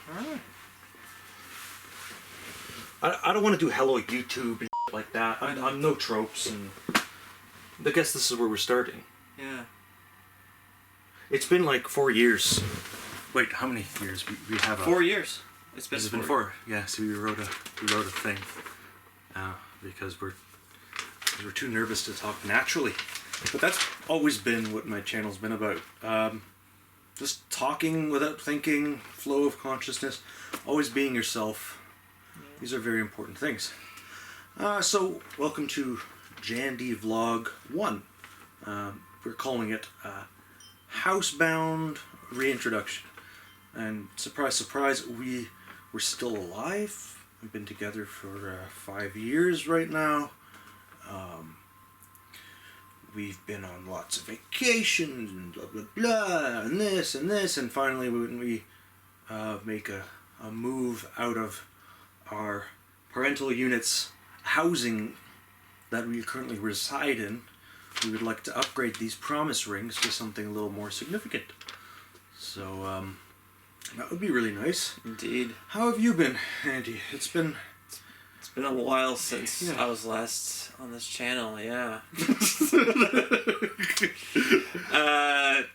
Alright. I don't want to do hello YouTube and like that. I'm no tropes, and I guess this is where we're starting. Yeah. It's been like 4 years. Wait, how many years? We have 4 years. It's been 4. Yeah, so we wrote a thing. Because we're too nervous to talk naturally. But that's always been what my channel's been about. Just talking without thinking, flow of consciousness, always being yourself. Yeah. These are very important things. So, welcome to Jandy Vlog 1. We're calling it Housebound Reintroduction. And surprise, surprise, we're still alive. We've been together for 5 years right now. We've been on lots of vacations and blah blah blah and this, and finally when we make a move out of our parental unit's housing that we currently reside in, we would like to upgrade these promise rings to something a little more significant. So that would be really nice. Indeed. How have you been, Andy? It's been a while since I was last on this channel, yeah.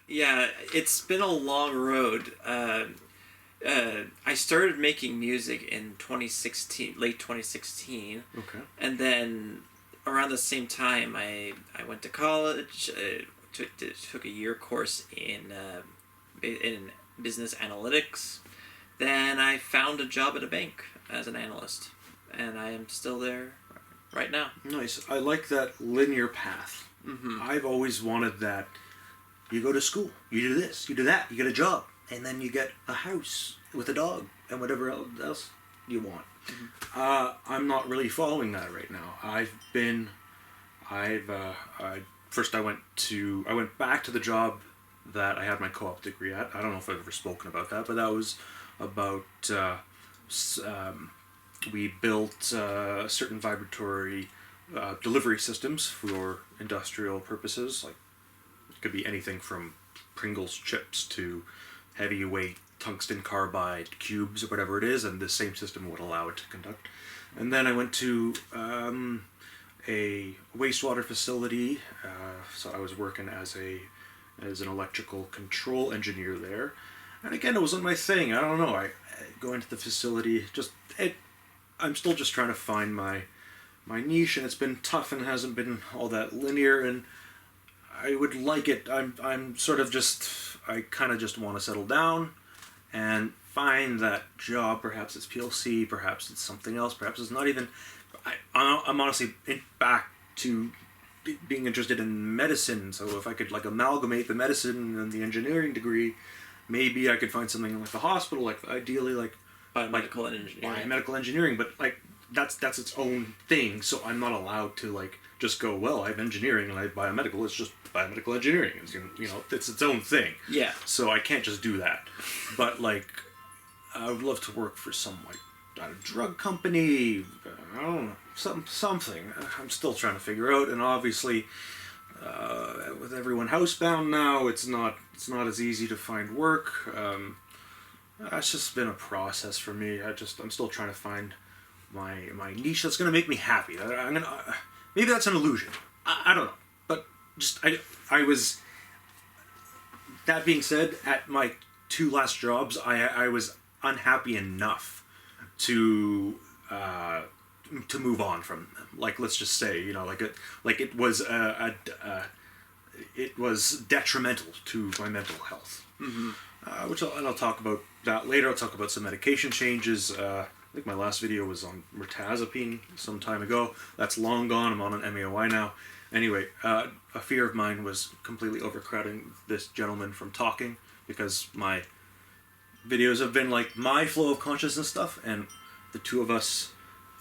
Yeah, it's been a long road. I started making music in 2016, late 2016. Okay. And then around the same time, I went to college, took a year course in business analytics. Then I found a job at a bank as an analyst. And I am still there right now. Nice. I like that linear path. Mm-hmm. I've always wanted that. You go to school, you do this, you do that, you get a job, and then you get a house with a dog and whatever else you want. Mm-hmm. I'm not really following that right now. I went back to the job that I had my co-op degree at. I don't know if I've ever spoken about that, but that was about we built certain vibratory delivery systems for industrial purposes. Like, it could be anything from Pringles chips to heavyweight tungsten carbide cubes or whatever it is, and the same system would allow it to conduct. And then I went to a wastewater facility, so I was working as an electrical control engineer there. And again, it wasn't my thing. I don't know. I go into the facility, I'm still just trying to find my niche, and it's been tough and hasn't been all that linear, and I would like it. I'm sort of I kind of just want to settle down and find that job. Perhaps it's PLC, perhaps it's something else, perhaps it's not even. I'm honestly back to being interested in medicine, so if I could amalgamate the medicine and the engineering degree, maybe I could find something like the hospital, ideally biomedical engineering. Biomedical engineering, but that's its own thing. So I'm not allowed to just go, well, I have engineering and I have biomedical. It's just biomedical engineering. It's, it's its own thing. Yeah. So I can't just do that. But I would love to work for some a drug company. I don't know, something. I'm still trying to figure out. And obviously, with everyone housebound now, it's not as easy to find work. It's just been a process for me. I'm still trying to find my niche that's gonna make me happy. Maybe that's an illusion. I don't know. But I was. That being said, at my 2 last jobs, I was unhappy enough to move on from them. Let's just say, it was detrimental to my mental health. Mm-hmm. I'll talk about that later. I'll talk about some medication changes. I think my last video was on mirtazapine some time ago. That's long gone. I'm on an MAOI now. Anyway, a fear of mine was completely overcrowding this gentleman from talking, because my videos have been my flow of consciousness stuff, and the two of us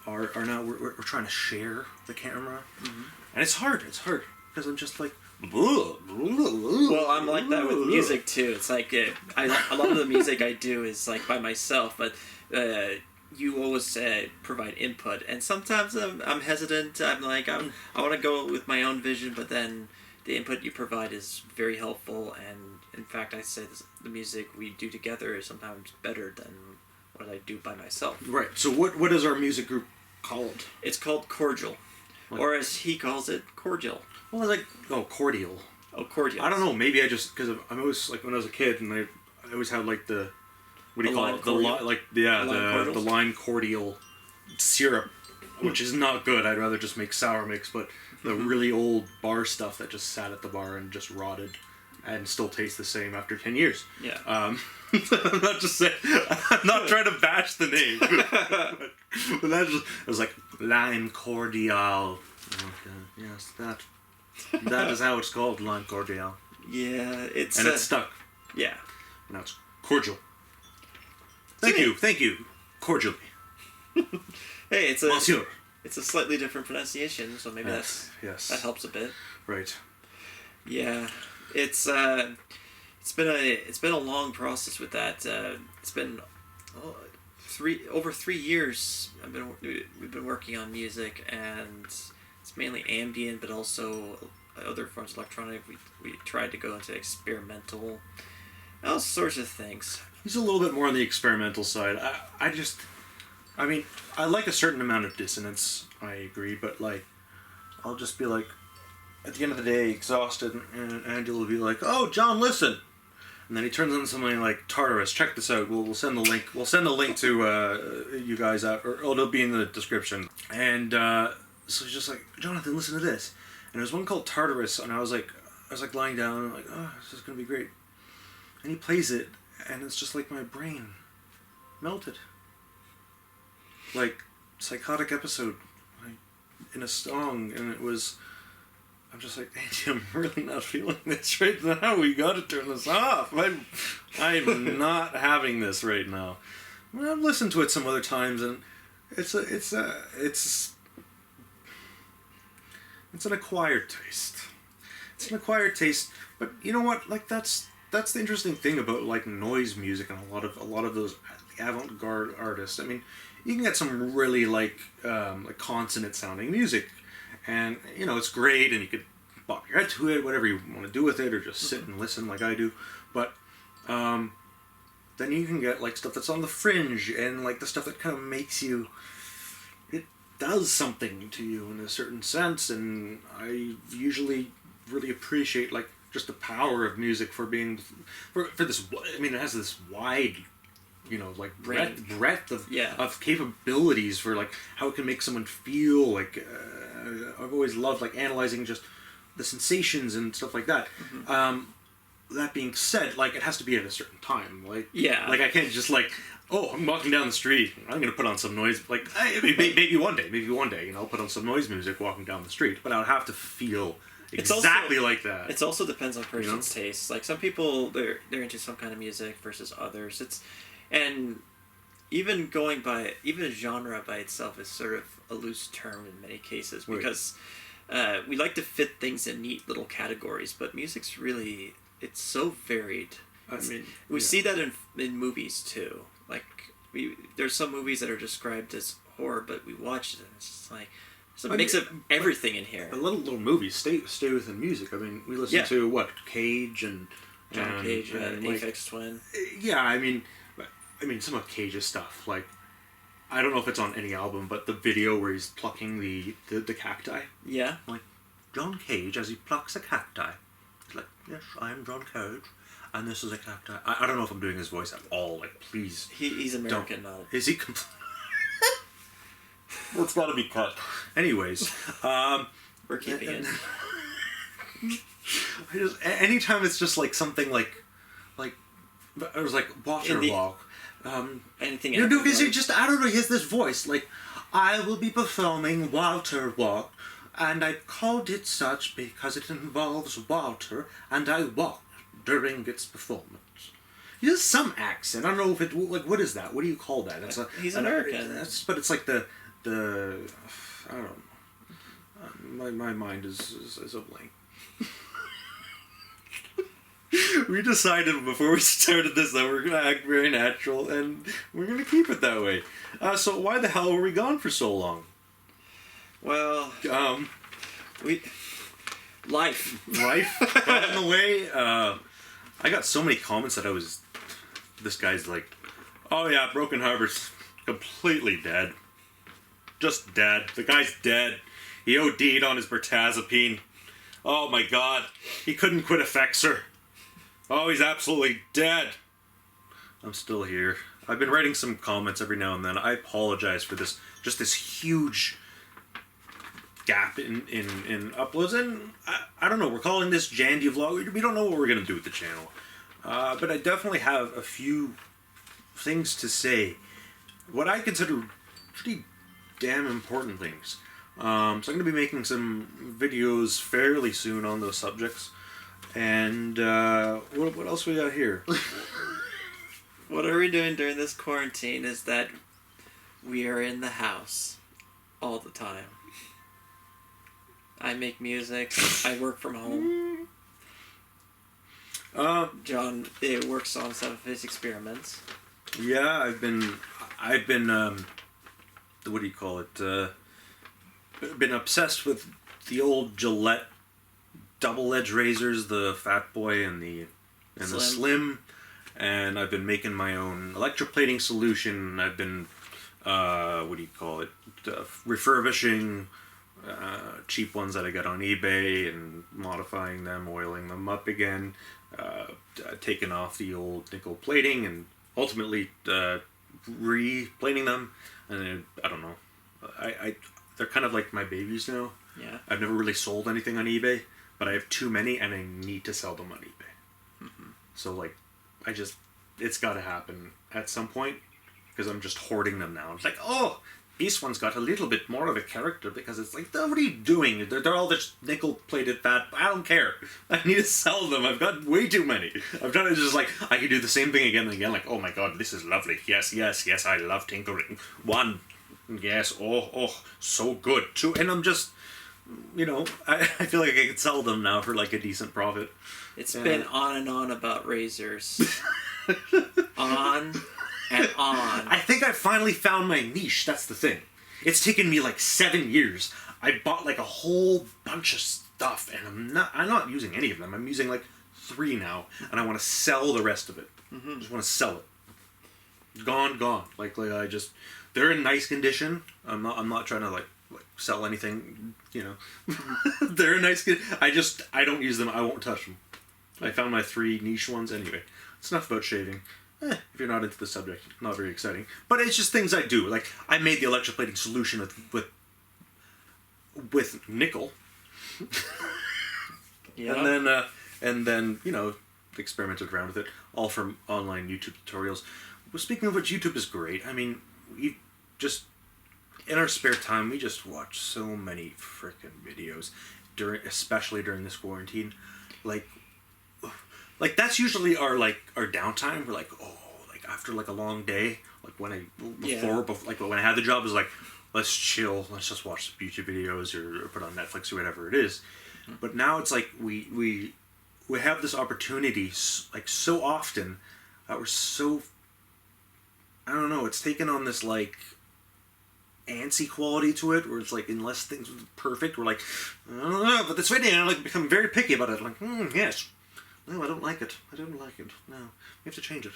are now we're trying to share the camera. Mm-hmm. And it's hard because I'm just well, I'm like that with music too. It's a lot of the music I do is by myself, but you always provide input, and sometimes I'm hesitant. I want to go with my own vision, but then the input you provide is very helpful, and in fact I say the music we do together is sometimes better than what I do by myself. Right. So what is our music group called? It's called Cordial, or as he calls it, Cordial. Well, like cordial. Oh, Cordial. I don't know. Maybe I just because I'm always like when I was a kid and I always had like the what do you call it? The lime cordial syrup, which is not good. I'd rather just make sour mix, but the really old bar stuff that just sat at the bar and just rotted and still tastes the same after 10 years. Yeah. I'm not just saying. I'm not trying to bash the name, but that's just it was like lime cordial. Okay, yes, that is how it's called, lime cordial. Yeah, it's stuck. Yeah. Now it's cordial. Thank you, cordially. Hey, it's Monsieur. It's a slightly different pronunciation, so maybe that helps a bit. Right. Yeah, it's been a long process with that. It's been over 3 years. We've been working on music, and it's mainly ambient, but also other forms of electronic. We tried to go into experimental, all sorts of things. He's a little bit more on the experimental side. I mean, I like a certain amount of dissonance. I agree, but like, I'll just be like, at the end of the day, exhausted, and Andy will be like, "Oh, John, listen," and then he turns on something like Tartarus. Check this out. We'll send the link. We'll send the link to you guys out, or it'll be in the description. And so he's just like, "Jonathan, listen to this." And there's one called Tartarus, and I was like lying down, and I'm like, "Oh, this is gonna be great." And he plays it, and it's just like my brain melted. Like psychotic episode, like, in a song, and it was. I'm just like, Andy, I'm really not feeling this right now. We got to turn this off. I'm not having this right now. Well, I've listened to it some other times, and it's an acquired taste. It's an acquired taste, but you know what? Like that's the interesting thing about like noise music and a lot of those avant-garde artists. I mean, you can get some really like consonant sounding music, and you know it's great, and you could bop your head to it, whatever you want to do with it, or just sit and listen like I do. But then you can get like stuff that's on the fringe, and like the stuff that kind of makes you. It does something to you in a certain sense, and I usually really appreciate like just the power of music for being for this. I mean, it has this wide. You know, like breadth of capabilities for like how it can make someone feel. Like I've always loved like analyzing just the sensations and stuff like that. Mm-hmm. That being said, like it has to be at a certain time. Like like I can't just like I'm walking down the street. I'm gonna put on some noise. Like maybe one day, you know, I'll put on some noise music walking down the street. But I would have to feel exactly like that. It also depends on person's taste. Like some people, they're into some kind of music versus others. And even a genre by itself is sort of a loose term in many cases because we like to fit things in neat little categories, but music's really, it's so varied. We see that in movies too. Like there's some movies that are described as horror, but we watch it and it's just like there's a mix of everything in here. A little movies stay within music. I mean, we listen to what Cage and John Cage and Aphex Twin. Yeah, I mean, some of Cage's stuff, like, I don't know if it's on any album, but the video where he's plucking the cacti. Yeah. Like, John Cage, as he plucks a cacti, he's like, yes, I am John Cage, and this is a cacti. I don't know if I'm doing his voice at all, like, please. He's American, not... Is he... Well, it's gotta be cut. Anyways, we're keeping it. Anytime it's just, like, something like, it was like, Water Walk. Anything else? Because he just, I don't know, he has this voice, like, I will be performing Water Walk, and I called it such because it involves water, and I walk during its performance. He has some accent. I don't know if it, like, what is that? What do you call that? He's American. But it's like the I don't know. My mind is a blank. We decided before we started this that we're going to act very natural, and we're going to keep it that way. So why the hell were we gone for so long? Well, life got in the way. I got so many comments that this guy's like Oh yeah, Broken Harbour's completely dead. Just dead. The guy's dead. He OD'd on his mirtazapine. Oh my god. He couldn't quit Effexor. Oh, he's absolutely dead. I'm still here. I've been writing some comments every now and then. I apologize for this. Just this huge gap in uploads. And I don't know. We're calling this Jandy vlog. We don't know what we're going to do with the channel. But I definitely have a few things to say. What I consider pretty damn important things. So I'm going to be making some videos fairly soon on those subjects. And what else we got here? What are we doing during this quarantine is that we are in the house all the time. I make music. I work from home. John works on some of his experiments. Yeah, I've been what do you call it? Been obsessed with the old Gillette double-edged razors, the Fat Boy and the Slim, and I've been making my own electroplating solution. I've been what do you call it? Refurbishing cheap ones that I got on eBay and modifying them, oiling them up again, taking off the old nickel plating and ultimately re-plating them. And I don't know. They're kind of like my babies now. Yeah. I've never really sold anything on eBay, but I have too many and I need to sell them on eBay. Mm-hmm. So like, it's got to happen at some point because I'm just hoarding them now. It's like, oh, this one's got a little bit more of a character because it's like, what are you doing? They're all just nickel-plated fat. I don't care. I need to sell them. I've got way too many. I'm trying to just like, I can do the same thing again and again. Like, oh my god, this is lovely. Yes, yes, yes, I love tinkering. One. Yes, oh, so good. Two. And I'm just, I feel like I could sell them now for like a decent profit. It's been on and on about razors. On and on. I think I finally found my niche. That's the thing. It's taken me like 7 years. I bought like a whole bunch of stuff, and I'm not using any of them. I'm using like 3 now, and I want to sell the rest of it. Mm-hmm. I just want to sell it. Gone. Like they're in nice condition. I'm not trying to like sell anything. They're in nice condition. I don't use them. I won't touch them. I found my 3 niche ones anyway. It's enough about shaving. If you're not into the subject, not very exciting. But it's just things I do. Like, I made the electroplating solution with nickel. Yeah. And then, experimented around with it, all from online YouTube tutorials. Well, speaking of which, YouTube is great. I mean, we just, in our spare time, we just watch so many frickin' videos, especially during this quarantine. Like that's usually our downtime. We're like, after like a long day, like before like when I had the job, it was like, let's chill, let's just watch some YouTube videos or put on Netflix or whatever it is. Mm-hmm. But now it's like we have this opportunity like so often that we're so, I don't know, it's taken on this like antsy quality to it, where it's like unless things are perfect, we're like, I don't know, but this video, I like become very picky about it. Like, yes. No, I don't like it. No, we have to change it.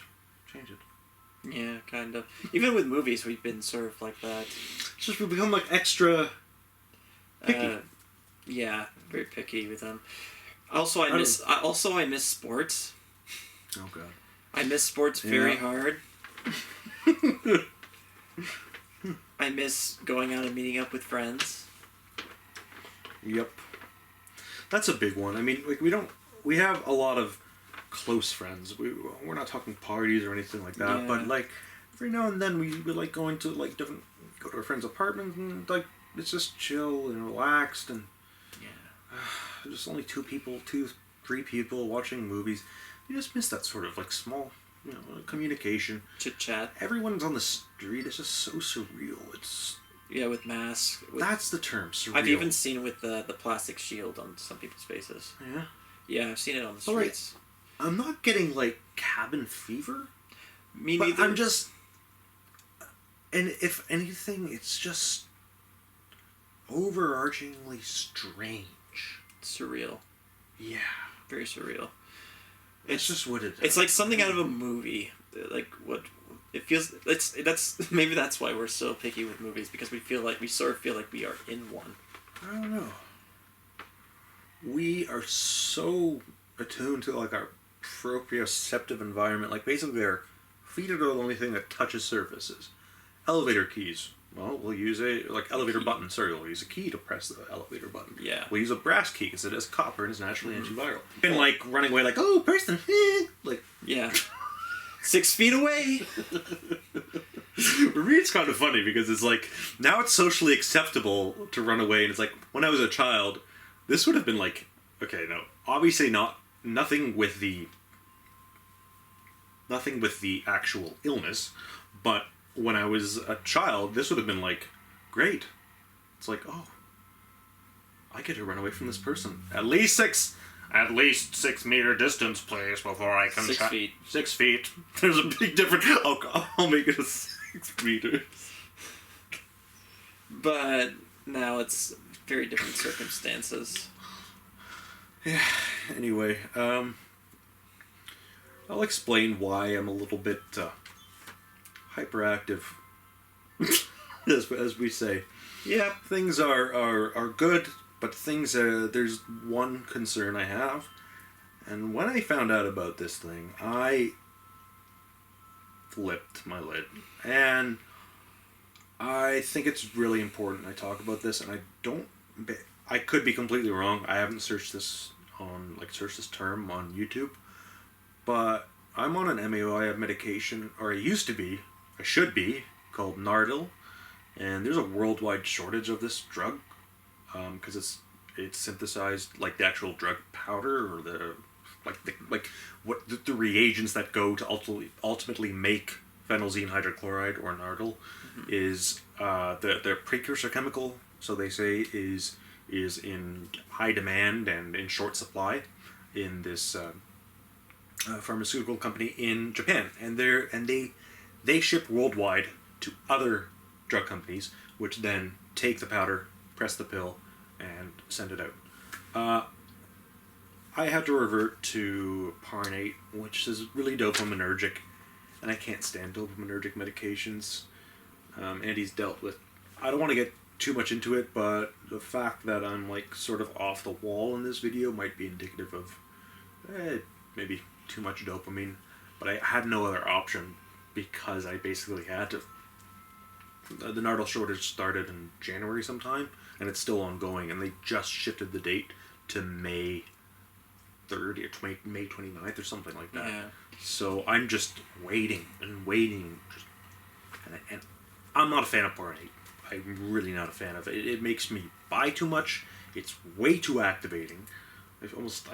Yeah, kind of. Even with movies, we've been sort of like that. It's just we become like extra picky. Yeah, very picky with them. Also, I miss sports. Oh god. I miss sports very hard. I miss going out and meeting up with friends. Yep. That's a big one. I mean, like we have a lot of close friends. We're not talking parties or anything like that, but like every now and then we like going to like go to our friends' apartments and like it's just chill and relaxed and there's only 2, 3 people watching movies. You just miss that sort of like small, communication. Chit chat. Everyone's on the street. It's just so surreal. It's with masks. That's the term, surreal. I've even seen with the plastic shield on some people's faces. Yeah. Yeah, I've seen it on the streets. Like, I'm not getting like cabin fever. Me neither. I'm just, and if anything, it's just overarchingly strange. Surreal. Yeah. Very surreal. It's just what it is. It's like something out of a movie. Like what It feels maybe that's why we're so picky with movies, because we sort of feel like we are in one. I don't know. We are so attuned to like our proprioceptive environment. Like basically, our feet are the only thing that touches surfaces. Elevator keys. Well, we'll use elevator button. Sorry, we'll use a key to press the elevator button. Yeah. We'll use a brass key because it has copper and is naturally antiviral. And like running away, like person, like yeah. 6 feet away. For me, it's kind of funny because it's like now it's socially acceptable to run away, and it's like when I was a child, this would have been like, okay, no, obviously nothing with the actual illness, but when I was a child, this would have been like, great. It's like, oh, I get to run away from this person at least 6 meter distance, please, before I can. 6 feet. 6 feet. There's a big difference. I'll make it a 6 meters. But now it's very different circumstances. Yeah. Anyway, I'll explain why I'm a little bit hyperactive, as we say. Yeah. Things are good, but there's one concern I have, and when I found out about this thing, I flipped my lid, and I think it's really important I talk about this, and I could be completely wrong. I haven't searched this term on YouTube, but I'm on an MAOI medication, or I should be, called Nardil, and there's a worldwide shortage of this drug, because it's synthesized like the actual drug powder, or the reagents that go to ultimately make phenylzine hydrochloride, or Nardil, is the precursor chemical. So they say is in high demand and in short supply in this pharmaceutical company in Japan, and they ship worldwide to other drug companies, which then take the powder, press the pill, and send it out. I have to revert to Parnate, which is really dopaminergic, and I can't stand dopaminergic medications. Andy's dealt with. I don't want to get too much into it, but the fact that I'm like sort of off the wall in this video might be indicative of maybe too much dopamine. But I had no other option because I basically had to. The Nardil shortage started in January sometime, and it's still ongoing, and they just shifted the date to May 3rd or May 29th or something like that. Yeah. So I'm just waiting and waiting, and I'm not a fan of Parnate. I'm really not a fan of it. It makes me buy too much. It's way too activating. I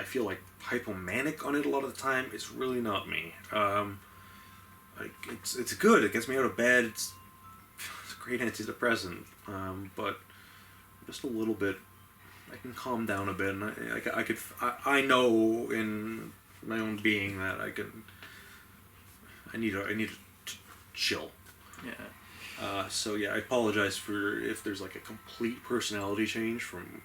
feel like hypomanic on it a lot of the time. It's really not me. It's good. It gets me out of bed. It's a great antidepressant. But just a little bit, I can calm down a bit, and I know in my own being that I need to chill. Yeah. So yeah, I apologize if there's like a complete personality change from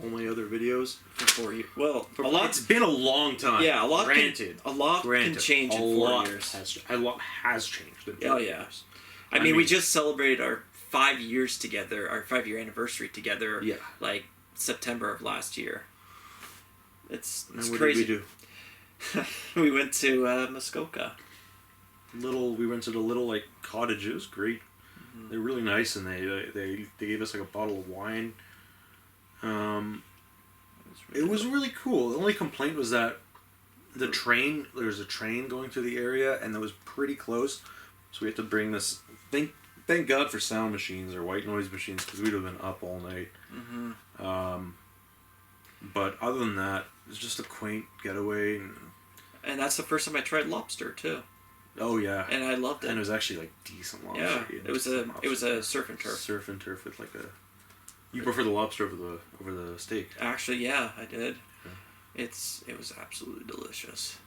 all my other videos. It's been a long time. Yeah, a lot Granted, can change in 4 years. A lot has changed in 4 years. I mean, we just celebrated our 5 years together, our 5-year anniversary together. Yeah. Like September of last year. It's what crazy. Did we do? We went to Muskoka. We rented a little like cottage. It was great. Mm-hmm. They're really nice, and they gave us like a bottle of wine. It was really cool. The only complaint was that there was a train going through the area, and that was pretty close. So we had to bring this. Thank God for sound machines or white noise machines, because we'd have been up all night. Mm-hmm. But other than that, it was just a quaint getaway. And that's the first time I tried lobster too. Oh yeah, and I loved it. And it was actually like decent lobster. Yeah, it was a surf and turf. Surf and turf with like a. You prefer the lobster over the steak? Actually, yeah, I did. Yeah. It was absolutely delicious.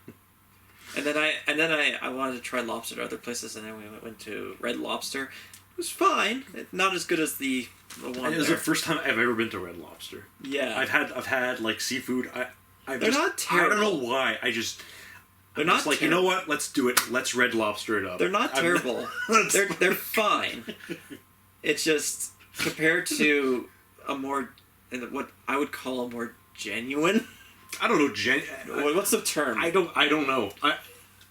And then I wanted to try lobster at other places, and then we went to Red Lobster. It was fine, not as good as the one. It was the first time I've ever been to Red Lobster. Yeah, I've had like seafood. They're not terrible. I don't know why. They're not just like, terrible. you know what? Let's do it. Let's Red Lobster it up. They're not terrible. They're fine. It's just compared to what I would call a more genuine. I don't know. What's the term? I don't know.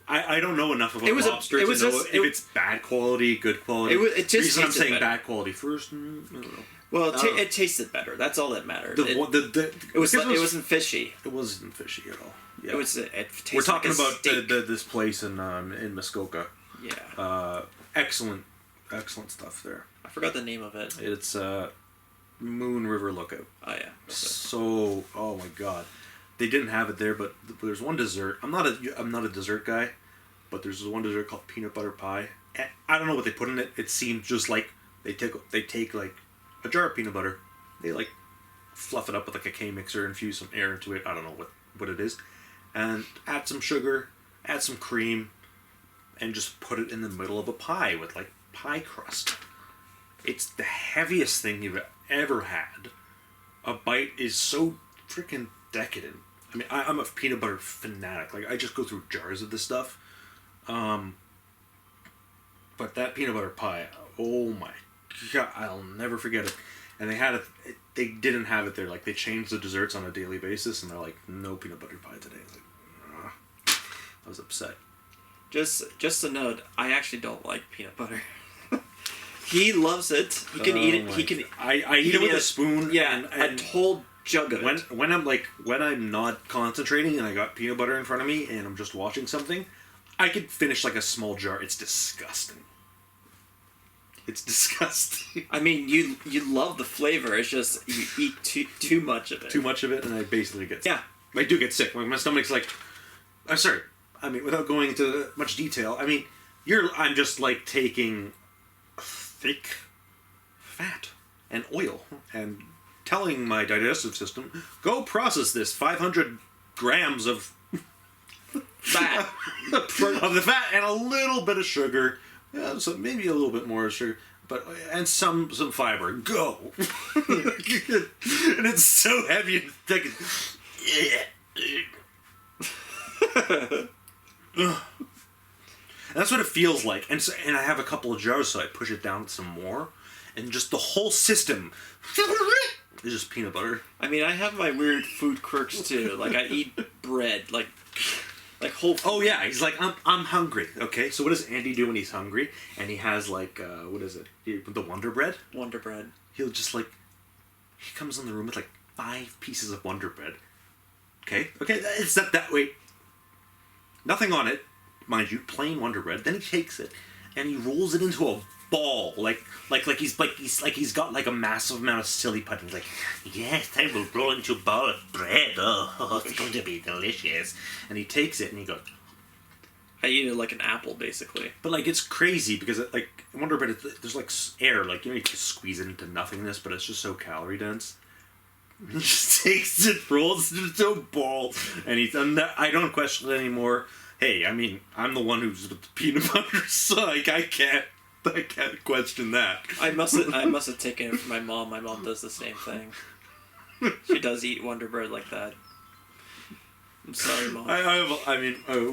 I don't know enough about lobster to know if it's bad quality, good quality. It just reason I'm tasted saying better. bad quality first. I don't know. Well, it tasted better. That's all that mattered. It Wasn't fishy. It wasn't fishy at all. Yeah. It tasted We're talking like a about steak. this place in Muskoka. Yeah. Excellent stuff there. I forgot the name of it. It's Moon River Lookout. Oh yeah. So, oh my god, they didn't have it there, but there's one dessert. I'm not a dessert guy, but there's one dessert called peanut butter pie. And I don't know what they put in it. It seemed just like they take like a jar of peanut butter, they like fluff it up with like a K mixer, infuse some air into it. I don't know what it is, and add some sugar, add some cream, and just put it in the middle of a pie with like pie crust. It's the heaviest thing you've ever had. A bite is so freaking decadent. I mean, I'm a peanut butter fanatic. Like, I just go through jars of this stuff. But that peanut butter pie, oh my god, I'll never forget it. And they didn't have it there. Like, they changed the desserts on a daily basis, and they're like, no peanut butter pie today. I was like, I was upset. Just a note, I actually don't like peanut butter. He loves it. He can eat it. He can. I eat it with a spoon. Yeah, and a whole jug of it. When I'm not concentrating and I got peanut butter in front of me and I'm just watching something, I could finish like a small jar. It's disgusting. It's disgusting. I mean, you love the flavor. It's just you eat too much of it. Too much of it, and I basically get sick. Yeah. I do get sick. My stomach's like, I'm sorry. I mean, without going into much detail, I mean, I'm just like taking thick fat and oil and telling my digestive system, go process this 500 grams of Fat. of the fat and a little bit of sugar. Yeah, so maybe a little bit more sugar, and some fiber. Go. And it's so heavy and thick. And that's what it feels like. And I have a couple of jars, so I push it down some more, and just the whole system is just peanut butter. I mean, I have my weird food quirks too. Like I eat bread, like whole. Oh yeah, he's like, I'm hungry. Okay, so what does Andy do when he's hungry? And he has like, what is it? The Wonder Bread. Wonder Bread. He'll just like, he comes in the room with like 5 pieces of Wonder Bread. Okay, it's not that way. Nothing on it, mind you, plain Wonder Bread. Then he takes it and he rolls it into a ball, like he's got like a massive amount of silly putty. He's like, yes, I will roll into a ball of bread. Oh, it's going to be delicious. And he takes it and he goes. I eat it like an apple, basically. But like it's crazy because like Wonder Bread, there's like air, like you can squeeze it into nothingness, but it's just so calorie dense. He just takes it, rolls it into a ball, and I don't question it anymore. Hey, I mean, I'm the one who's with the peanut butter, so like I can't question that. I must have taken it from my mom. My mom does the same thing. She does eat Wonder Bread like that. I'm sorry, Mom.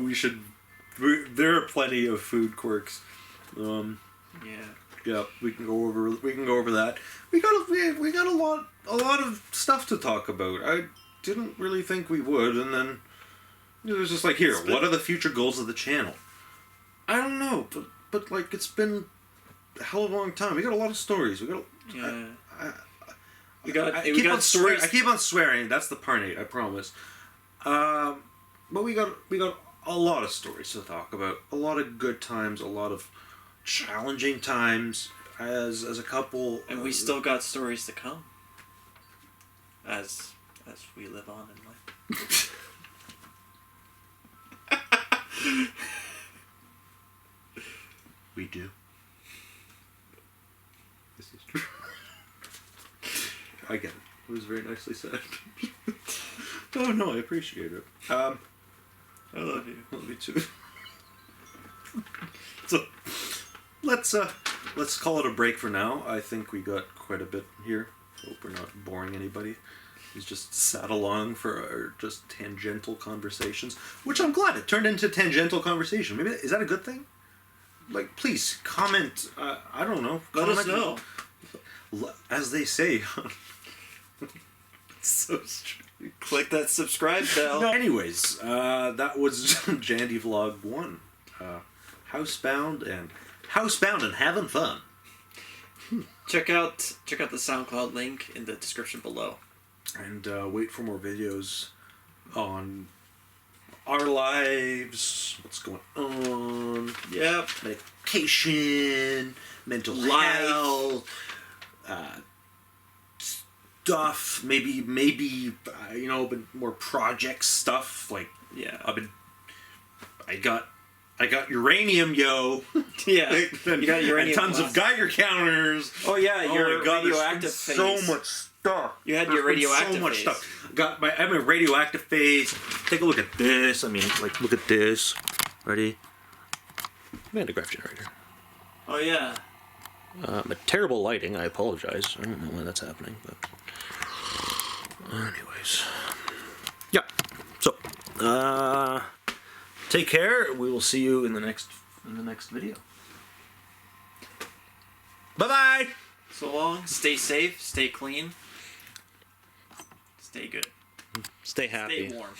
We should. There are plenty of food quirks. Yeah, we can go over that. We got a lot of stuff to talk about. I didn't really think we would, and then it was just like, here, what are the future goals of the channel? I don't know, but like it's been a hell of a long time. We got a lot of stories. I keep on swearing. That's the parnate, I promise. But we got a lot of stories to talk about. A lot of good times. A lot of challenging times as a couple. And we still got stories to come. As we live on in life. We do. This is true. I get it. It was very nicely said. Oh no, I appreciate it. I love you. Love you too. So let's call it a break for now. I think we got quite a bit here. Hope we're not boring anybody. He's just sat along for our just tangential conversations, which I'm glad it turned into tangential conversation. Maybe is that a good thing? Like, please comment. I don't know. Let us know. As they say. So strange. Click that subscribe bell. No, anyways, that was Jandy Vlog 1. Housebound and having fun. Check out the SoundCloud link in the description below. And wait for more videos on our lives, what's going on, Yep. medication, mental health, stuff, maybe a bit more project stuff, like, Yeah. I got uranium, yo. Yeah. and, You got uranium and tons of Geiger counters. Oh yeah, your my God, radioactive there's phase. so much stuff. You had There's your been radioactive so much phase. stuff. I'm a radioactive phase. Take a look at this. I mean, like, look at this. Ready? Mandigraph generator. Oh yeah. Terrible lighting. I apologize. I don't know why that's happening, but anyways, yeah. So, take care. We will see you in the next video. Bye bye. So long. Stay safe. Stay clean. Stay good. Stay happy. Stay warm.